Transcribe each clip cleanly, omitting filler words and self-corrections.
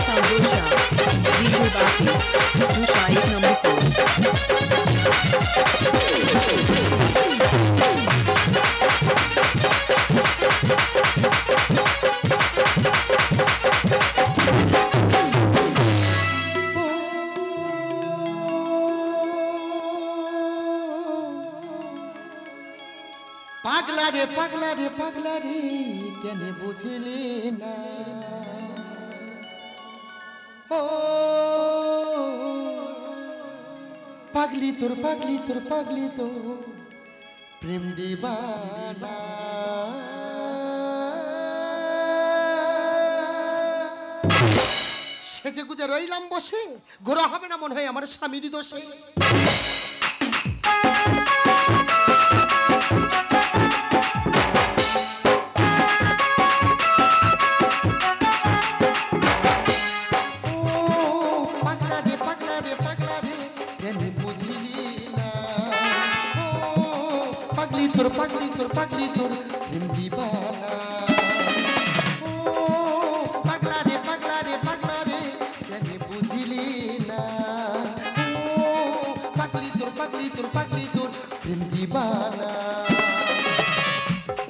Sambosha, DJ Baki, Dushai number 4. পাগলা রে পাগলা রে পাগলা রে কেন বুঝলি না ও পাগলি তোর পাগলি তোর পাগলি তোর প্রেম দিবানা সেজে গুজে রইলাম বসে ঘোরা হবে না মনে হয় আমার স্বামীর দোষে তোর পাগলি তোর পাগলি তোর প্রেম দিবানা ও পাগলা রে পাগলা রে পাগলা রে কেন বুঝিলি না ও পাগলি তোর পাগলি তোর পাগলি তোর প্রেম দিবানা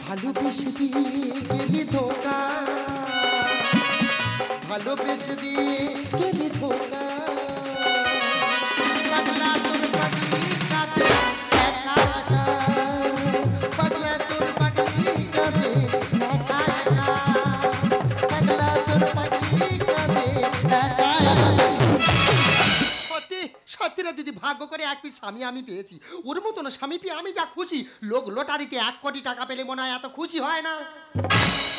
ভালোবেসে দিয়ে গেলি ধোকা ভালোবেসে দিয়ে গেলি ধোকা পাগলা তোর পাগলি কাটে একা একা পাগলা তোর পাগলি কাঁদে একা একা পাগলা তোর পাগলি কাঁদে একা সত্যি সত্যি রে দিদি ভাগ্য করে এক পিস স্বামী আমি পেয়েছি ওর মতন স্বামী পেয়ে আমি যা খুশি লোক লটারিতে 1 কোটি টাকা পেলে মনে হয় এত খুশি হয় না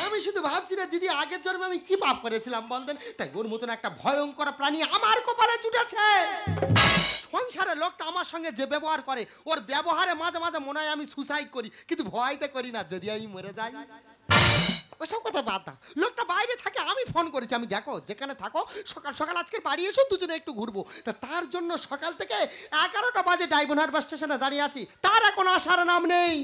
আমি শুধু ভাবছি না দিদি আগের জন্মে আমি কি পাপ করেছিলাম বলতেন তাই ওর মতন একটা ভয়ঙ্কর প্রাণী আমার কপালে জুটেছে সংসারের লোকটা আমার সঙ্গে যে ব্যবহার করে ওর ব্যবহারে মাঝে মাঝে মনে হয় আমি সুসাইড করি কিন্তু ভয়তে করি না যদি আমি মরে যাই ওসব কথা বাদ দাও লোকটা বাইরে থাকে আমি ফোন করেছি আমি দেখো যেখানে থাকো সকাল সকাল আজকে বাড়ি এসো দুজনে একটু ঘুরবো তা তার জন্য সকাল থেকে 11টা বাজে ডায়মন্ড হারবার স্টেশনে দাঁড়িয়ে আছি তার এখন আসার নাম নেই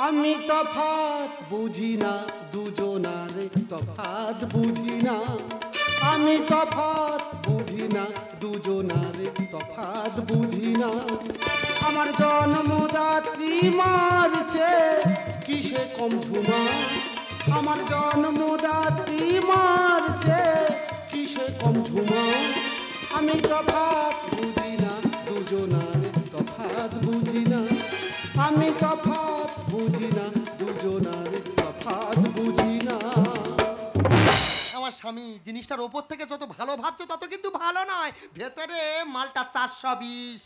আমি তফাৎ বুঝি না দুজনার তফাৎ বুঝি না আমি তফাৎ বুঝি না দুজনার তফাৎ বুঝি না আমার জন্মদাত্রী মারছে কিসে কম ঝুমা আমার জন্মদাত্রী মারছে কিসে কম ঝুমা আমি তফাৎ বুঝি না দুজনার তফাৎ বুঝি না আমি তফাৎ বুঝি না দুজনার তফাৎ বুঝি না আমার স্বামী জিনিসটার ওপর থেকে যত ভালো ভাবছে তত কিন্তু ভালো নয় ভেতরে মালটা 420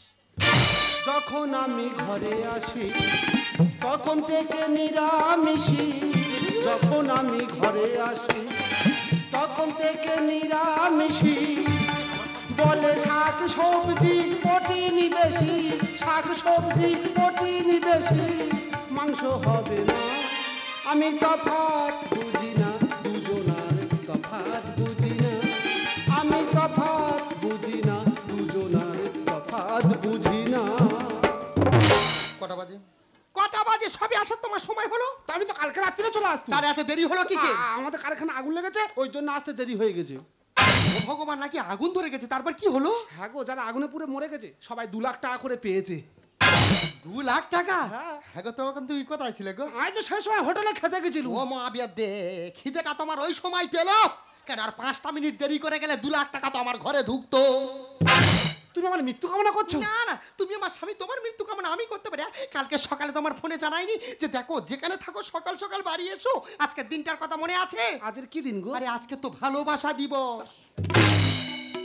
যখন আমি ঘরে আসি তখন থেকে নিরামিষি যখন আমি ঘরে আসি তখন থেকে নিরামিষি বলে শাক সবজি প্রোটিন বেশি শাক সবজি প্রোটিন বেশি মাংস হবে না আমি তফাৎ বুঝি না দুজনার তফাৎ বুঝি না আমি তফাৎ বুঝি না দুজনার তফাৎ বুঝি না কটা বাজে সবে আসার তোমার সময় হলো তা আমি তো কালকে রাত্রিরে চলে আসতাম তার এত দেরি হলো কিসে আমাদের কারখানা আগুন লেগেছে ওই জন্য আসতে দেরি হয়ে গেছে ও ভগবান নাকি আগুন ধরে গেছে তারপর কি হলো হ্যাঁ গো যারা আগুনে পুড়ে মরে গেছে সবাই 2 লাখ টাকা করে পেয়েছে 2 লাখ টাকা হ্যাঁ গো তখন তুমি কোথায় ছিলে গো আমি তো সেই সময় হোটেলে খেতে গেছিল ও মা বিয়া দে খিদেটা তোমার ওই সময় পেলো কেন আর 5টা মিনিট দেরি করে গেলে 2 লাখ টাকা তো আমার ঘরে ঢুকতো তুমি আমার মৃত্যু কামনা করছো না না তুমি আমার স্বামী তোমার মৃত্যু কামনা আমি করতে পারি কালকে সকালে তোমার ফোনে জানাইনি যে দেখো যেখানে থাকো সকাল সকাল বাড়ি এসো আজকের দিনটার কথা মনে আছে আজকের কি দিন গো আরে আজকে তো ভালোবাসা দিবস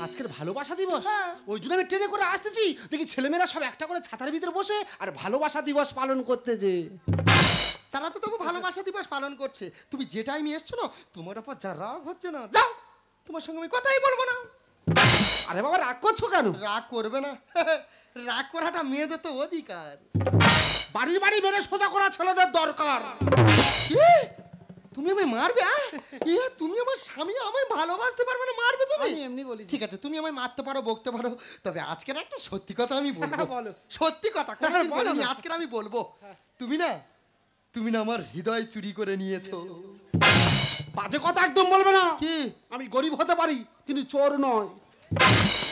আজকের ভালোবাসা দিবস ওই জন্য আমি ট্রেনে করে আসতেছি দেখি ছেলেমেয়েরা সব একটা করে ছাতার ভিতরে বসে আর ভালোবাসা দিবস পালন করতে যে তারা তো তবু ভালোবাসা দিবস পালন করছে তুমি যে টাইমে এসছো না তোমার উপর যা রাগ হচ্ছে না যাও তোমার সঙ্গে আমি কথাই বলবো না আরে বাবা রাগ করছো কেন রাগ করবে না রাগ করাটা মেয়েদের তো অধিকার বাড়ির বাড়ি মেরে সোজা করা ছেলেদের দরকার তুমি আমায় মারবে তুমি আমার স্বামী আমায় ভালোবাসতে পারবে না মারবে তুমি আমি এমনি বলি ঠিক আছে তুমি আমায় মারতে পারো বকতে পারো তবে আজকের একটা সত্যি কথা আমি বলবো বলো সত্যি কথা কোনোদিন বলিনি আজকের আমি বলবো তুমি না তুমি না আমার হৃদয় চুরি করে নিয়েছো। বাজে কথা একদম বলবে না। কি? আমি গরিব হতে পারি কিন্তু চোর নয়।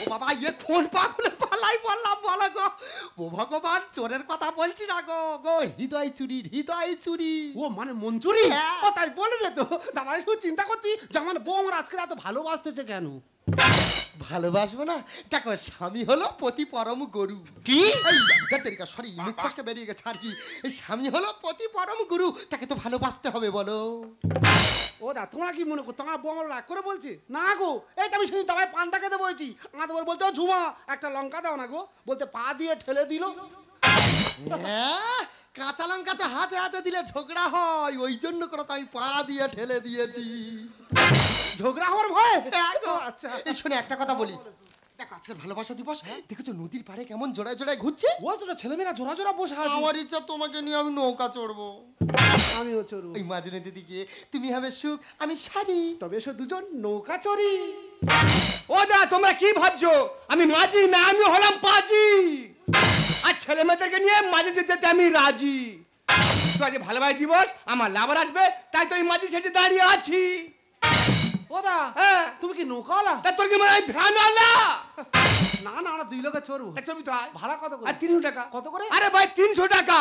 ও বাবা, ইয়ে কোন পাগলে পালাই বললাম বলো গো। ও ভগবান, চোরের কথা বলছি না গো। গো হৃদয় চুরি, হৃদয় চুরি। ও মানে মঞ্জুরি? হ্যাঁ। ও তাই বলবে তো। দাদা শুধু চিন্তা করতি যে আমার বউ আমার আজকে এত ভালোবাসতেছে কেন। ভালোবাসবো না? দেখো, স্বামী হলো পতি পরম গুরু। কি? সরি, মুখ ফসকে বেরিয়ে গেছে আর কি। এই স্বামী হলো পতি পরম গুরু, তাকে তো ভালোবাসতে হবে বলো। ও দা, তোমরা কি মনে করো তোমার বউ আমার রাগ করে বলছে? না গো, এই তো আমি সেদিন তোমায় পান্তা খেতে বলছি, আমাদের বলতে ও ঝুমা একটা লঙ্কা দাও না গো, বলতে পা দিয়ে ঠেলে দিল। হ্যাঁ, কাঁচা লঙ্কাতে হাতে হাতে দিলে ঝগড়া হয়, ওই জন্য করে তো আমি পা দিয়ে ঠেলে দিয়েছি। ঝগড়া হওয়ার ভয়? আচ্ছা, এই শুনে একটা কথা বলি। দেখো, আজকের ভালোবাসা দিবস, দেখেছো নদীর পাড়ে কেমন জোড়ায় জোড়ায় ঘুরছে? ও তো ছেলেমেয়েরা জোড়া জোড়া বসে আছে। আমার ইচ্ছা তোমাকে নিয়ে আমি নৌকা চড়বো। আমিও চড়বো। এই মাঝে নদী গিয়ে তুমি হবে সুখ, আমি শাড়ি। তবে এসো দুজন নৌকা চড়ি। ও দা, তোমরা কি ভাবছো আমি মাঝি না, আমি হলাম পাজি। আর ছেলে মেয়েদেরকে নিয়ে মাঝে যেতে আমি রাজি। তো আজ ভালোবাসা দিবস, আমার লাভার আসবে, তাই তো এই মাঝি সেজে দাঁড়িয়ে আছি। ও দা, হ্যাঁ, তুমি কি নৌকাওয়ালা? তা তোর কি মনে হয় ভ্যান আলা? না না, আমরা দুই লোকে চড়বো। চলবি তো আয়। ভাড়া কত করে? আর 300 টাকা। কত করে? আরে ভাই 300 টাকা।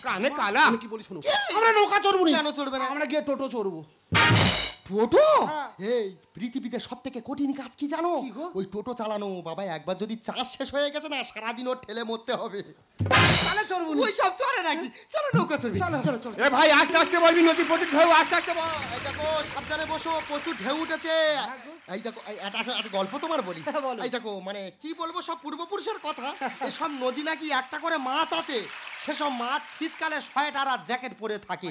কানে কালা। আমি কি বলি শোনো, আমরা নৌকা চড়বো না। কেন চড়বে না? আমরা গিয়ে টোটো চড়বো। টোটো? হ্যাঁ। এই পৃথিবীতে সব থেকে কঠিন কাজ কি জানো? কি গো? ওই টোটো চালানো। বাবা, একবার যদি চাষ শেষ হয়ে গেছে না, সারাদিন ওর ঠেলে মরতে হবে। তাহলে চড়বো না। ওই সব চলে নাকি? চলো নৌকা চড়বি। চলো চলো চলো। এ ভাই আস্তে আস্তে বলবি, নদী প্রচুর ঢেউ, আস্তে আস্তে বল। এই দেখো, সাবধানে বসো, প্রচুর ঢেউ উঠেছে। এই দেখো, একটা গল্প তোমার বলি। হ্যাঁ, বলো। এই দেখো, মানে কি বলবো, সব পূর্বপুরুষের কথা। এসব নদী নাকি একটা করে মাছ আছে, সেসব মাছ শীতকালে সোয়েটার আর জ্যাকেট পরে থাকে।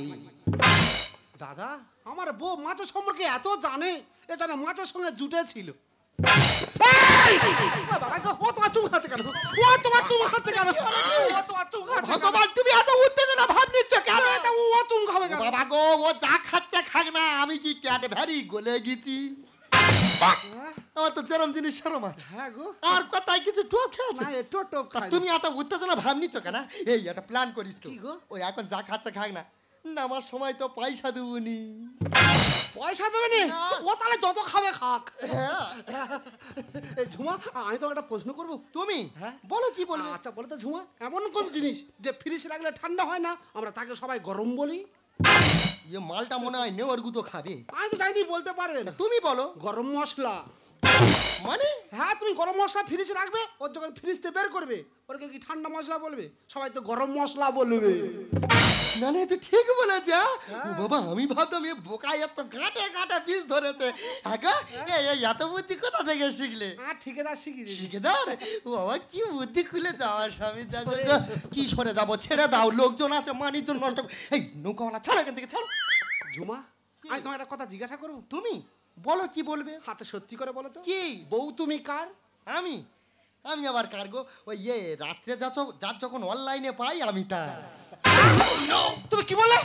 দাদা, আমার বউ মাছের সম্পর্কে এত জানে, এ জানে মাছের সঙ্গে জুটে ছিল। বাবা গো, ও তোমার চুম খাচ্ছে কেন? ও তোমার চুম খাচ্ছে কেন? ও তোমার চুম খাচ্ছে কেন? ভগবান, তুমি এত উত্তেজনা ভাব নিচ্ছ কেন? এটা ও চুম খাবে কেন? বাবা গো, ও যা খাচ্ছে খাক না, আমি কি ক্যাডবেরি গলে গেছি? আমার তো যেরম জিনিস সেরম আছে। হ্যাঁ গো। আর কথায় কিছু টোকে আছে? না, একটু টোপ তা খাই। তুমি এত উত্তেজনা ভাব নিচ্ছ কেন? এই একটা প্ল্যান করিস তো। কি গো? ওই এখন যা খাচ্ছে খাক না, নামার সময় তো পয়সা দেবনি। পয়সা দেবে নি? না। ও তাহলে যত খাবে খাক। হ্যাঁ। এই ঝুমা, আমি তো একটা প্রশ্ন করবো। তুমি হ্যাঁ? বলো, কি বলবে? আচ্ছা বলো তো ঝুমা, এমন কোন জিনিস যে ফ্রিজ রাখলে ঠান্ডা হয় না, আমরা তাকে সবাই গরম বলি? ইয়ে মালটা মনে হয় নেওয়ার গুতো খাবে। আমি তো জানি বলতে পারবে না। তুমি বলো। গরম মশলা। মানে? হ্যাঁ, তুমি গরম মশলা ফ্রিজ রাখবে, ওর যখন ফ্রিজ থেকে বের করবে, ওরকে কি ঠান্ডা মশলা বলবে? সবাই তো গরম মশলা বলবে। না না, তুই ঠিক বলেছ। ও বাবা, আমি ভাবতাম এ বোকা এত ঘাটে ঘাটে পিস ধরেছে। এই এত বুদ্ধি কোথা থেকে শিখলে? আর ঠিকাদার শিখিয়ে দিবি। ঠিকাদার? ও বাবা, কি বুদ্ধি খুলে যাওয়ার স্বামী। কি সরে যাবো, ছেড়ে দাও, লোকজন আছে, মানিজন নষ্ট। এই নৌকাওয়ালা, ছাড়ো এখান থেকে, ছাড়ো। ঝুমা, আমি তোমার একটা কথা জিজ্ঞাসা করবো? তুমি বলো, কি বলবে? আচ্ছা সত্যি করে বলো তো, কি? বউ তুমি কার? আমি আমি আবার কার্গো, ওই রাত্রে যার যখন অনলাইনে পাই আমি তার। তুমি কি বললে?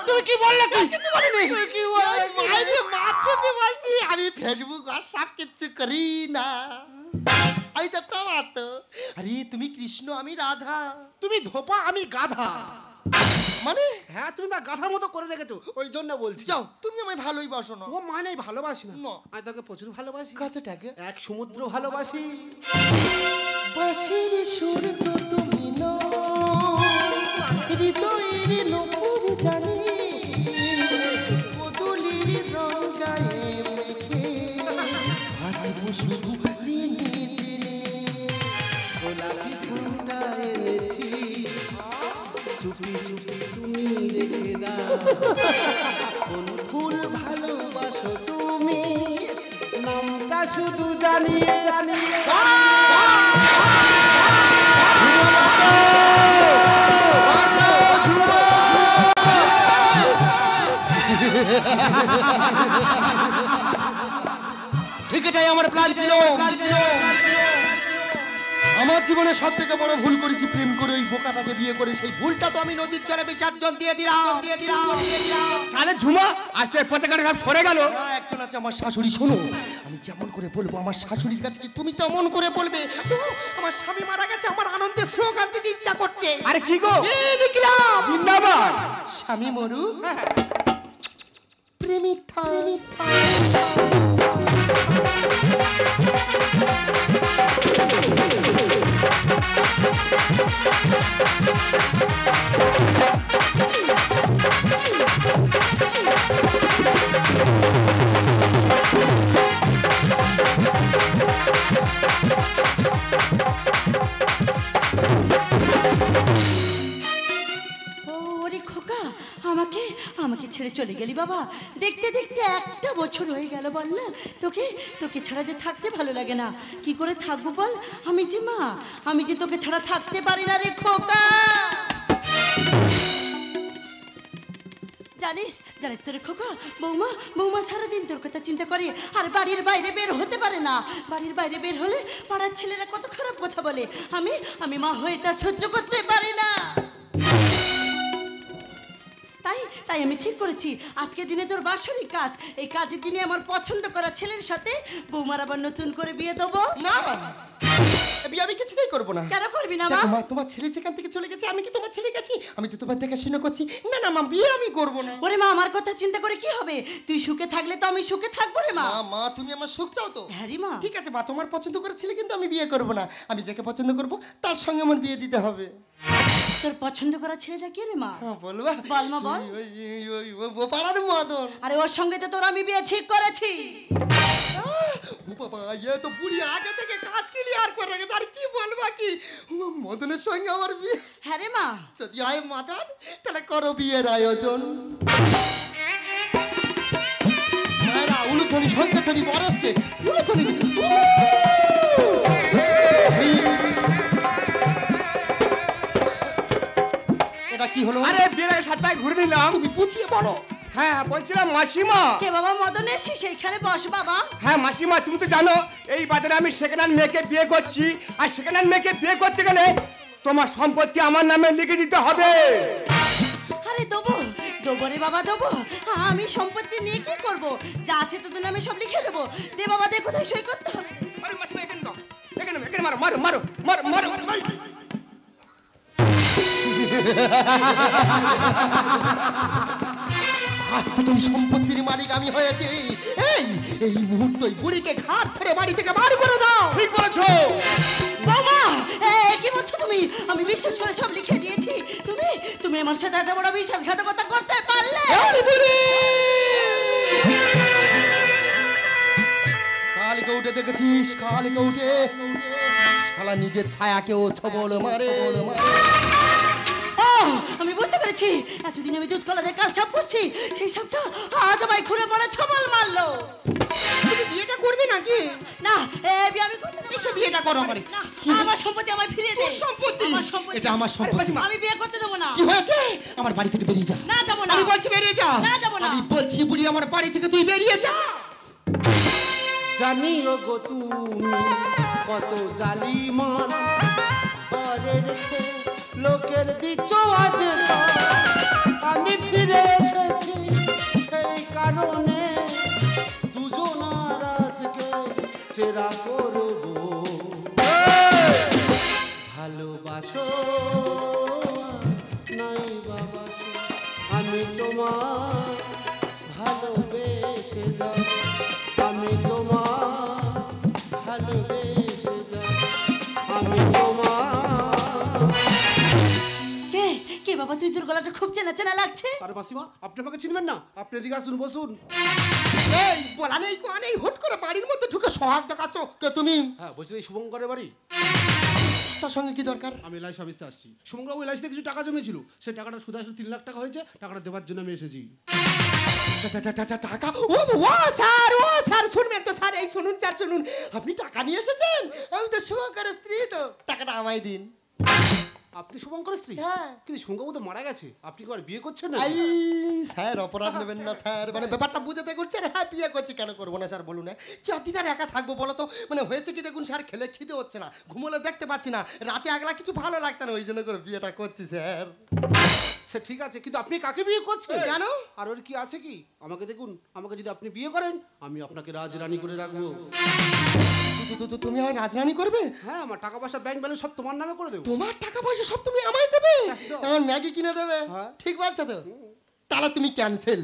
তুমি কি বললে? কিছু বলিনি। কি বললে? মাইরে মারতে বলছি, আমি ফেসবুক আর সব কিছু করি না। আমি তো তোমার তো। আরে তুমি কৃষ্ণ, আমি রাধা। তুমি ধোপা, আমি গাধা। মানে? হ্যাঁ, তুমি তা গাধার মতো করে রেখেছো, ওই জন্য বলছি। যাও, তুমি আমায় ভালোই বাসো না। ও মানে ভালোবাসি না, না। আমি তোকে প্রচুর ভালোবাসি। কত টাকা? এক সমুদ্র ভালোবাসি। বাঁশির সুর তো তুমি হৃদয়ের নপুর জানি, বদলির রং গায়ে মেখে ভাজবো শুধু ঋণী জেনে। গোলাপি ফুলটা এনেছি, চুপি চুপি তুমি রেখে দাও। কোন ফুল ভালোবাসো তুমি, নামটা শুধু জানিয়ে জানিয়ে। ঠিক, এটাই আমার প্ল্যান ছিল। আমার জীবনে সব থেকে বড় ভুল করেছি প্রেম করে ওই বোকাটাকে বিয়ে করে, সেই ভুলটা তো আমি নদীর জলে বিসর্জন দিয়ে দিলাম। তাহলে ঝুমা আজ তো পতাকাটা সব সরে গেল। একজন আছে আমার শাশুড়ি, শোনো আমি যেমন করে বলবো আমার শাশুড়ির কাছে কি তুমি তেমন করে বলবে। ও, আমার স্বামী মারা গেছে, আমার আনন্দে স্লোগান দিতে ইচ্ছা করছে। আরে কি গো লিখলাম জিন্দাবাদ। স্বামী মরু প্রেমিক থাক। ওরে খোকা, আমাকে আমাকে ছেড়ে চলে গেলি বাবা। দেখতে দেখতে একটা বছর হয়ে গেল, বল না, তোকে তোকে ছাড়া যে থাকতে ভালো লাগে না। কি করে থাকবো বল, আমি যে মা, আমি যে তোকে ছাড়া থাকতে পারি না রে খোকা। জানিস জানিস তোরে খোকা, বৌমা বৌমা সারাদিন তোর কথা চিন্তা করে আর বাড়ির বাইরে বের হতে পারে না। বাড়ির বাইরে বের হলে পাড়ার ছেলেরা কত খারাপ কথা বলে। আমি আমি মা হয়ে তা সহ্য করতে পারি না। তাই তাই আমি ঠিক করেছি আজকে দিনে তোর বাৎসরিক কাজ, এই কাজের দিনে আমার পছন্দ করা ছেলের সাথে বৌমার আবার নতুন করে বিয়ে দেবো। না বিয়ে আমি কিছুতেই করবো না। কেন করবি না মা? দেখো মা, তোমার ছেলে যেখান থেকে চলে গেছে, আমি কি তোমার ছেলে গেছি? আমি তো তোমার দেখাশোনা করছি। না না মা, বিয়ে আমি করবো না। ওরে মা, আমার কথা চিন্তা করে কি হবে? তুই সুখে থাকলে তো আমি সুখে থাকবো রে মা। মা মা, তুমি আমার সুখ চাও তো? হ্যাঁ রে মা। ঠিক আছে মা, তোমার পছন্দ করে ছেলে কিন্তু আমি বিয়ে করবো না। আমি যাকে পছন্দ করবো তার সঙ্গে আমার বিয়ে দিতে হবে। তোর পছন্দ করা ছেলেটা কে রে মা? হ্যাঁ বলবা? বল মা, বল। ও পাড়ার মদন। আরে ওর সঙ্গে তো তোর আমি বিয়ে ঠিক করেছি। ও বাবা, এ তো বুড়ি আগে থেকে কাজ ক্লিয়ার করে রেখেছে, আর কি বলবা কি? মদনের সঙ্গে আমার বিয়ে। হ্যাঁ রে মা। যদি হয় মদন, তাহলে করো বিয়ের আয়োজন। মায়েরা উলুধ্বনি শঙ্খধ্বনি বরসছে, উলুধ্বনি। এটা কি হলো? আরে বিয়ের আগে 7 পায়ে ঘুরে নিলাম। তুমি বুঝিয়ে বলো। হ্যাঁ বলছিলাম মাসিমা। কে বাবা? মদন এসেছিস, সেইখানে বস বাবা। হ্যাঁ মাসিমা, তুমি তো জানো এই বাজারে আমি সেকেন্ড হ্যান্ড মেয়েকে বিয়ে করছি, আর সেকেন্ড হ্যান্ড মেয়েকে বিয়ে করতে গেলে তোমার সম্পত্তি আমার নামে লিখে দিতে হবে। আরে দেবো দেবো রে বাবা, দেবো। আমি সম্পত্তি নিয়ে কি করবো? যা আছে তোদের নামে সব লিখে দেবো। দে বাবা, দে, কোথায় সই করতে হবে? আরে মাসিমা এখানে দাও, এখানে মারো মারো মারো মারো মারো মারো। আজ থেকে এই সম্পত্তির মালিক আমি হয়েছি। এই এই মুহূর্তে বুড়িকে ঘাট ধরে বাড়ি থেকে বার করে দাও। ঠিক বলেছো বাবা। কি বলছো তুমি? আমি বিশ্বাস করে সব লিখে দিয়েছি। তুমি তুমি আমার সাথে এত বড় বিশ্বাসঘাতকতা করতে পারলে? এই বুড়ি! কালকে উঠে দেখেছিস, কালকে উঠে শালা নিজের ছায়াকেও ছবল মারে। আমি বুঝতে পেরেছি, এতদিন আমি দুধ কলা দিয়ে কাল সাপ পুষছি, সেই সাপটা আজ আমায় ঘুরে পড়ে ছবল মারলো। তুমি বিয়েটা করবে নাকি? না, বিয়ে আমি করতে দেবো এসব না। বিয়েটা করো করে। না, আমার সম্পত্তি আমায় ফিরিয়ে দে। সম্পত্তি? আমার সম্পত্তি। এটা আমার সম্পত্তি। আমি বিয়ে করতে দেবো না। কি হয়েছে? আমার বাড়ি থেকে বেরিয়ে যা। না, যাবো না। আমি বলছি বেরিয়ে যা। না, যাবো না। আমি বলছি বুড়ি, আমার বাড়ি থেকে তুই বেরিয়ে যা। জানিও গো তুমি কত জালিমান, ঘরে রেখে লোকের দিচ্ছ আজ ধরা। আমি ফিরে এসেছি সেই কারণে, দুজনার আজকে চেরা করব। ভালোবাসো নাই বাবাসো, আমি তোমার ভালোবেসে যাব। আমি তোমার ভালোবেসে যাব। আমি তোমার। কে বাবা? তুই তোর গলাটা খুব চেনা চেনা লাগছে। আরে মাসিমা, আপনি আমাকে চিনবেন না? আপনি এদিকে আসুন, বসুন। এই বলা নেই কোয়া নেই, হুট করে বাড়ির মধ্যে ঢুকে সোহাগ দেখাচ্ছ। কে তুমি? হ্যাঁ বলছি, এই শুভঙ্করের বাড়ি। তার সঙ্গে কি দরকার? আমি এলআইসি অফিসে আসছি। শুভঙ্করবাবু এলআইসিতে কিছু টাকা জমেছিল, সেই টাকাটা সুদে আসলে 3 লাখ টাকা হয়েছে। টাকাটা দেওয়ার জন্য আমি এসেছি। টাকা? ও স্যার, ও স্যার শুনবেন তো স্যার, এই শুনুন স্যার শুনুন, আপনি টাকা নিয়ে এসেছেন? আমি তো শুভঙ্করের স্ত্রী, তো টাকাটা আমায় দিন। আপনি শুভঙ্কর স্ত্রী? হ্যাঁ। কিন্তু শুভঙ্কর তো মারা গেছে, আপনি কি আর বিয়ে করছেন না? আই স্যার অপরাধ নেবেন না স্যার, মানে ব্যাপারটা বুঝতে করছেন। হ্যাঁ বিয়ে করছি, কেন করবো না স্যার বলুন। কতদিন আর একা থাকবো বলো তো? মানে হয়েছে কি দেখুন স্যার, খেলে খিদে হচ্ছে না, ঘুমোলে দেখতে পাচ্ছি না, রাতে একলা কিছু ভালো লাগছে না, ওই জন্য করে বিয়েটা করছি স্যার। সে ঠিক আছে, কিন্তু আপনি কাকে বিয়ে করছেন? কেন? আর ওর কি আছে কি? আমাকে দেখুন, আমাকে যদি আপনি বিয়ে করেন আমি আপনাকে রাজরানী করে রাখবো। তুমি আমার রাজরানী করবে? হ্যাঁ, আমার টাকা পয়সা ব্যাংক ব্যালেন্স সব তোমার নামে করে দেবো। তোমার টাকা পয়সা সব তুমি আমায় দেবে? একদম। আমার ম্যাগি কিনে দেবে? হ্যাঁ। ঠিক বলছো তো? তাহলে তুমি ক্যান্সেল।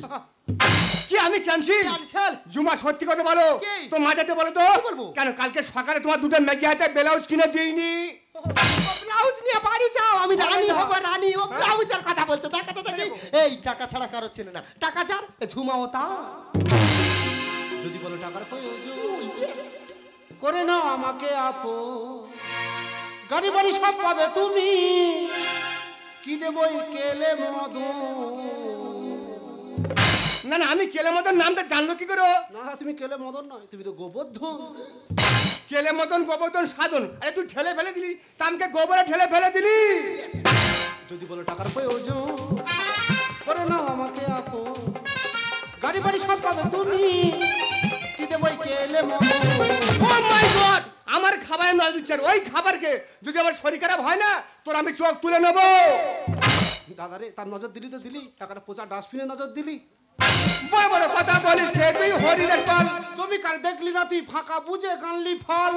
কি আমি ক্যান্সেল? ক্যান্সেল। জুমা সত্যি কথা বলো, কি? তো মাঝাতে বলো তো। কি বলবো? কেন কালকে সকালে তোমার দুটো ম্যাগি হাতে ব্লাউজ কিনে দিইনি? ব্লাউজ নিয়ে বাড়ি যাও, আমি রানী হব রানী। ও ব্লাউজের কথা বলছো, দেখা তো দেখি। এই টাকা ছাড়া কারো চেনে না, টাকা যার ঝুমাও তা। যদি বলো টাকার প্রয়োজন করে নাও আমাকে আপো, গাড়ি বাড়ি সব পাবে তুমি, কি দেবই কেলে মধু। না না, আমি কেলে মতন নামটা জানলো কি করে? না তুমি কেলে মদন নয়, তুমি তো গোবর্ধন। কেলে মতন গোবর্ধন সাধন, আরে তুই ঠেলে ফেলে দিলি, তামকে গোবরে ঠেলে ফেলে দিলি। যদি বলো টাকার প্রয়োজন করে নাও আমাকে আপো, গাড়ি বাড়ি সব পাবে তুমি, কি দেবই কেলে মধু। ও মাই গড, আমার খাবারে নজর দিচ্ছেন। ওই খাবারকে যদি আমার শরীর খারাপ হয় না, তোর আমি চোখ তুলে নেবো। দাদারে, তার নজর দিলি তো দিলি, টাকাটা পচা ডাস্টবিনে নজর দিলি। বড় বড় কথা বলিস কে তুই? হরিদের পাল। জমি কার দেখলি না তুই, ফাঁকা বুঝে কানলি ফল।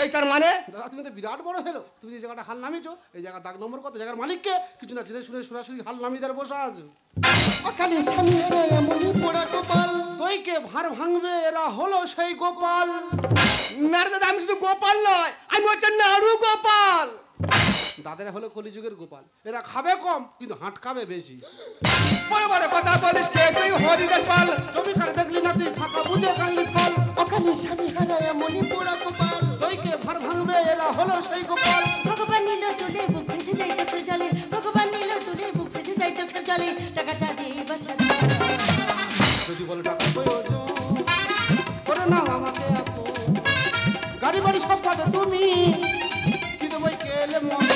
এই তার মানে? দাদা তুমি তো বিরাট বড় হলো, তুমি যে জায়গাটা হাল নামিয়েছো, এই জায়গা দাগ নম্বর কত, জায়গার মালিককে কিছু না জেনে শুনে সরাসরি হাল নামিয়ে দেওয়ার বসা আছো। ওখানে স্বামী এমনই পোড়া কপাল, দইকে ভার ভাঙবে এরা হলো সেই গোপাল। না রে দাদা, আমি শুধু গোপাল নয়, আমি হচ্ছে নাড়ু গোপাল। দাদারা হলো কলিযুগের গোপাল, এরা খাবে কম কিন্তু হাঁটকাবে বেশি। বড় বড় কথা বলিস কে তুই? হরিদের পাল। জমি কার দেখলি না তুই, ফাঁকা বুঝে কানলি ফল। ওখানে স্বামী এমনই পোড়া কপাল, দইকে ভার ভাঙবে এরা হলো সেই গোপাল। ভগবান নিল তুলে বুক ভেসে যায় চোখের জলে, ভগবান নিল তুলে বুক ভেসে যায় চোখের জলে, টাকাটা দিয়ে বাঁচা। যদি বলো টাকার প্রয়োজন করে নাও আমাকে আপো, গাড়ি বাড়ি সব পাবে তুমি, কি দেবই কেলে মধু।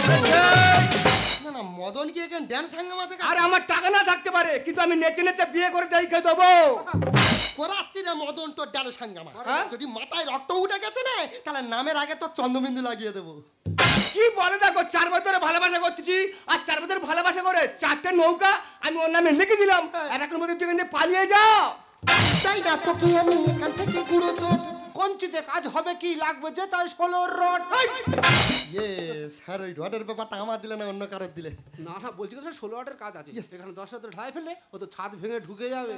না না মদন কি এখানে ড্যান্স হাঙ্গামাতে আর আমার টাকা না থাকতে পারে, কিন্তু আমি নেচে নেচে বিয়ে করে দেখে দেবো। করাচ্ছি না মদন তোর ড্যান্স হাঙ্গামা। হ্যাঁ? যদি মাথায় রক্ত উঠে গেছে না, তাহলে নামের আগে তো চন্দ্রবিন্দু লাগিয়ে দেবো। কি বলে দেখো, 4 বছর ভালোবাসা করতেছি, আর 4 বছর ভালোবাসা করে 4টে নৌকা আমি ওর নামে লিখে দিলাম। আর এখন মধ্যে তুই এখান থেকে পালিয়ে যাও। তাই না তোকে আমি এখান থেকে গুঁড়ো চোট। কঞ্চিতে কাজ হবে কি, লাগবে যে তাই 16 রড। ইয়ে স্যার, ওই রডের ব্যাপারটা আমার দিলে না অন্য কারোর দিলে? না না, বলছি না 16 রডের কাজ আছে, এখানে 10 রড ঢালাই ফেলে ও তো ছাদ ভেঙে ঢুকে যাবে।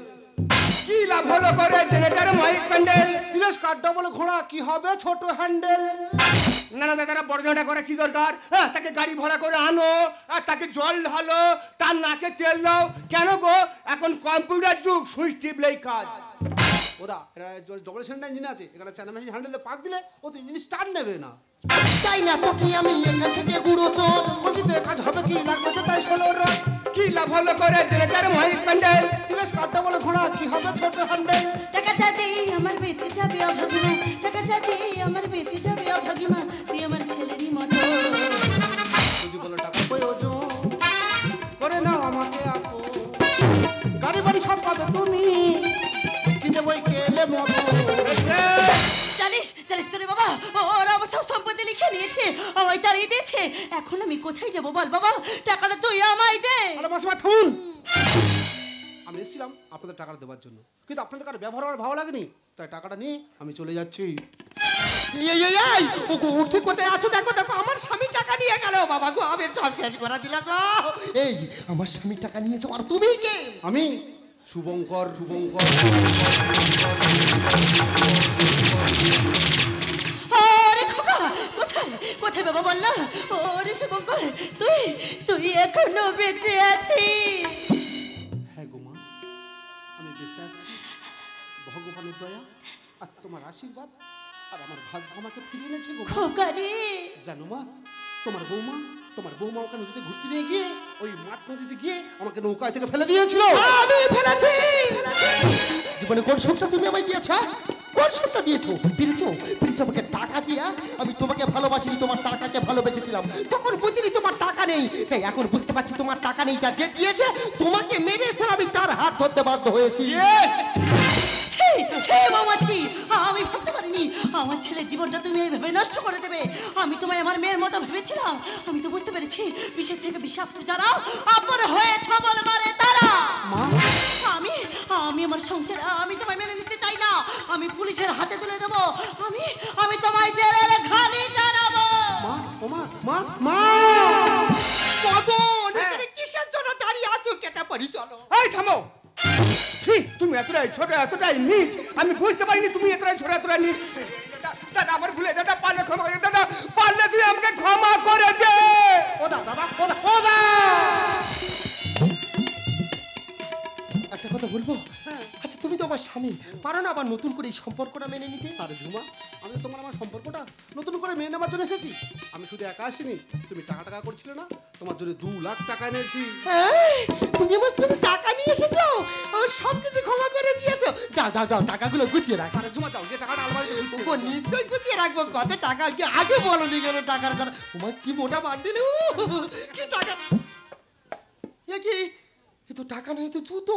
কি লাভ হলো করে জেনারেটর মাইক প্যান্ডেল? তিরস কাঠ ডবল ঘোড়া কি হবে ছোট হ্যান্ডেল। না না দাদারা, বড় জায়গাটা করে কি দরকার? হ্যাঁ, তাকে গাড়ি ভাড়া করে আনো, আর তাকে জল ঢালো, তার নাকে তেল দাও। কেন গো, এখন কম্পিউটার যুগ, সুইচ টিপলেই কাজ। ওরা এরা ডবল সিলিন্ডার ইঞ্জিন আছে, এখানে চ্যানেল মেশিন হ্যান্ডেল পাক দিলে ও তো ইঞ্জিন স্টার্ট নেবে না। তাই না তোকে আমি এখান থেকে গুঁড়ো চোট। কঞ্চিতে কাজ হবে কি, লাগবে যে তাই 16 রড। কি লাভ হলো করে জেনারেটর মাইক প্যান্ডেল? তিরস কাঠ ডবল ঘোড়া কি হবে ছোট হ্যান্ডেল। টাকাটা দিয়ে আমার বেঁচে যাবে অভাগিমা, টাকাটা দিয়ে আমার বেঁচে যাবে অভাগিমা, তুই আমার ছেলেরই মতো। যদি বলো টাকা প্রয়োজন করে নাও আমাকে আপো, গাড়ি বাড়ি সব পাবে তুমি, কি দেবই কেলে মধু। জানিস জানিস তো রে বাবা, ওরা আমার সব সম্পত্তি লিখে নিয়েছে, আমায় তাড়িয়ে দিয়েছে। এখন আমি কোথায় যাবো বল বাবা, টাকাটা তুই আমায় দে। আরে মাসিমা থামুন, আমি এসেছিলাম আপনাদের টাকাটা দেওয়ার জন্য, কিন্তু আপনাদের কার ব্যবহার আমার ভালো লাগেনি, তাই টাকাটা নিয়ে আমি চলে যাচ্ছি। এই ও গো, ঠিক কোথায় আছো? দেখো দেখো, আমার স্বামী টাকা নিয়ে গেল। বাবা গো, আমি সব শেষ করে দিল গো। এই আমার স্বামী টাকা নিয়েছো, আর তুমি কে? আমি শুভঙ্কর। আরে খোকা, কোথায় কোথায় বাবা বল না। ওরে শুভঙ্কর, তুই তুই এখনো বেঁচে আছিস? হ্যাঁ গো মা, আমি বেঁচে আছি, ভগবানের দয়া আর তোমার আশীর্বাদ আর আমার ভাগ্য আমাকে ফিরিয়ে এনেছে গো মা। খোকা রে, জানো মা, তোমার বৌমা ওকে নদীতে ঘুরতে নিয়ে গিয়ে ওই মাছ নদীতে গিয়ে আমাকে নৌকায় থেকে ফেলে দিয়েছিল। আমি ফেলেছি। জীবনে কোন সুখটা তুমি আমায় দিয়েছ? দর্শনটা দিয়েছো, পেরেছো পেরেছো আমাকে টাকা দিয়া। আমি তোমাকে ভালোবাসিনি, তোমার টাকাকে ভালোবেসেছিলাম। তখন বুঝিনি তোমার টাকা নেই, তাই এখন বুঝতে পারছি তোমার টাকা নেই। তা যে দিয়েছে তোমাকে মেরেছে, আমি তার হাত ধরতে বাধ্য হয়েছি। মামাজি, আমি ভাবতে পারিনি আমার ছেলের জীবনটা তুমি এইভাবে নষ্ট করে দেবে। আমি তোমায় আমার মেয়ের মতো ভেবেছিলাম। আমি তো বুঝতে পেরেছি বিষের থেকে বিষাক্ত যারা আপন হয়ে ছবল মারে তারা। আমি আমি আমার সংসার আমি তোমায় মেনে নিতে চাই না। আমি পুলিশের হাতে তুলে দেবো। আমি তোমায় জেলের ঘানি জানাবো। মা ওমা মা মা মদন, এখানে কিসের জন্য দাঁড়িয়ে আছো? কেটে পড়ি, চলো। এই থামো। ছি, তুমি এতটাই ছোট এতটাই নিচ, আমি বুঝতে পারিনি তুমি এতটাই ছোট এতটাই নিচ। দাদা আমার ভুলে, দাদা পারলে ক্ষমা করে দে, দাদা পারলে তুই আমাকে ক্ষমা করে দে। ও দাদা ও দা একটা কথা বলবো? আচ্ছা, তুমি তো আমার স্বামী, পারো না আবার নতুন করে এই সম্পর্কটা মেনে নিতে? আরে ঝুমা, আমি তো তোমার আমার সম্পর্কটা নতুন করে মেনে নেওয়ার জন্য এসেছি। আমি শুধু একা আসিনি, তুমি টাকা করছিলে না, তোমার জন্য 2 লাখ টাকা এনেছি। তুমি আমার জন্য টাকা নিয়ে এসেছো, আর সব কিছু ক্ষমা করে দিয়েছো। দাও দাও দাও, টাকাগুলো গুছিয়ে রাখ। আরে ঝুমা যাও, যে টাকাটা আলমারিতে গুছিয়ে ও নিশ্চয়ই গুছিয়ে রাখবো। কত টাকা আগে বলনি কেন টাকার কথা? তোমার কি মোটা বান্ডিল, কি টাকা! এ কি, এ তো টাকা নয়, তো জুতো।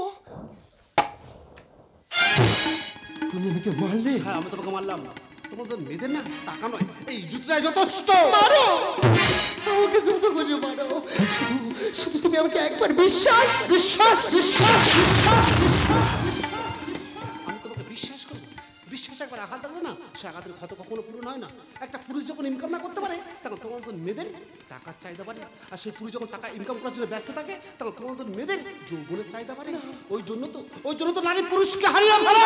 তুমি আমাকে মারলে? হ্যাঁ, আমি তোমাকে মারলাম না। তোমাদের মেয়েদের না টাকা নয়, এই জুতোটাই যথেষ্ট। মারো, আমাকে জুতো করে মারো। শুধু শুধু তুমি আমাকে একবার বিশ্বাস বিশ্বাস বিশ্বাস বিশ্বাস আমি তোমাকে বিশ্বাস করবো? বিশ্বাস একবার আঘাত লাগবে না, সে আঘাতের ক্ষত কখনো পূরণ হয় না। একটা পুরুষ যখন ইনকাম না করতে পারে, তখন তোমাদের মেয়েদের টাকার চাহিদা বাড়ে। আর সেই পুরুষ যখন টাকা ইনকাম করার জন্য ব্যস্ত থাকে, তখন তোমাদের মেয়েদের যৌবনের চাহিদা বাড়ে। ওই জন্য তো নারী পুরুষকে হারিয়ে ফেলে।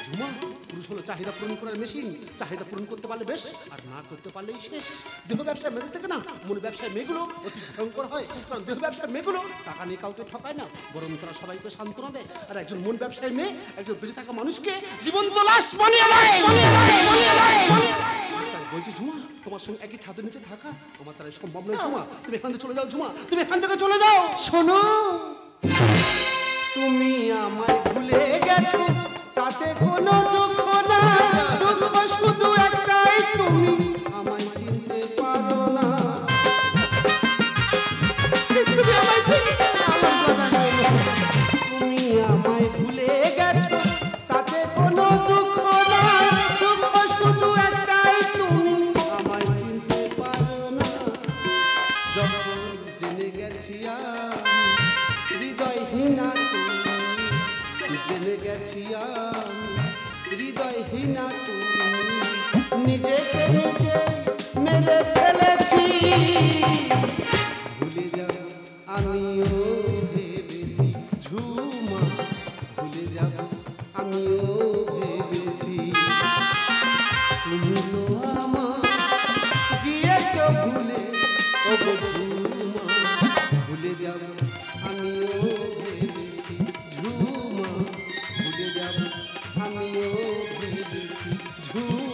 ঝুমা, পুরুষ হলো চাহিদা পূরণ করার মেশিন। চাহিদা পূরণ করতে পারলে বেশ, আর না করতে পারলেই শেষ। দেহ ব্যবসায় মেয়েদের থেকে না, মন ব্যবসায় মেয়েগুলো অতি ভয়ঙ্কর হয়। কারণ দেহ ব্যবসায় মেয়েগুলো টাকা নিয়ে কাউকে ঠকায় না, বরং তারা সবাইকে সান্ত্বনা দেয়। আর একজন মন ব্যবসায়ী মেয়ে একজন বেঁচে থাকা মানুষকে জীবন্ত লাশ বানিয়ে দেয়। তাই বলছি ঝুমা, তোমার সঙ্গে একই ছাদের নিচে থাকা আমার তারা সম্ভব নয়। ঝুমা, তুমি এখান থেকে চলে যাও। ঝুমা, তুমি এখান থেকে চলে যাও। শোনো, তুমি আমায় ভুলে গেছো, তাতে কোনো দুঃখ না। দুঃখ শুধু একটাই, তুমি আমায় চিনতে পারো না। তুমি আমায় চিনিস না, আমার কথা শোনো। তুমি আমায় ভুলে গেছো, তাতে কোনো দুঃখ না। দুঃখ শুধু একটাই, তুমি আমায় চিনতে পারো না। যখন জেনে গেছি আমি হৃদয়হীনা, তুমি জেনে গেছি আমি হৃদয়হীনা, তুমি নিজেকে নিজে মেরে ফেলেছি। ভুলে যাব আমিও ভেবেছি ঝুমা, ভুলে যাব আমিও ভেবেছি। তুমি তো আমার গিয়েছ ভুলে, ও গো ঝুমা, ভুলে যাব আমিও ভেবেছি ঝুমা, ভুলে যাব আমিও ভেবেছি ঝুমা।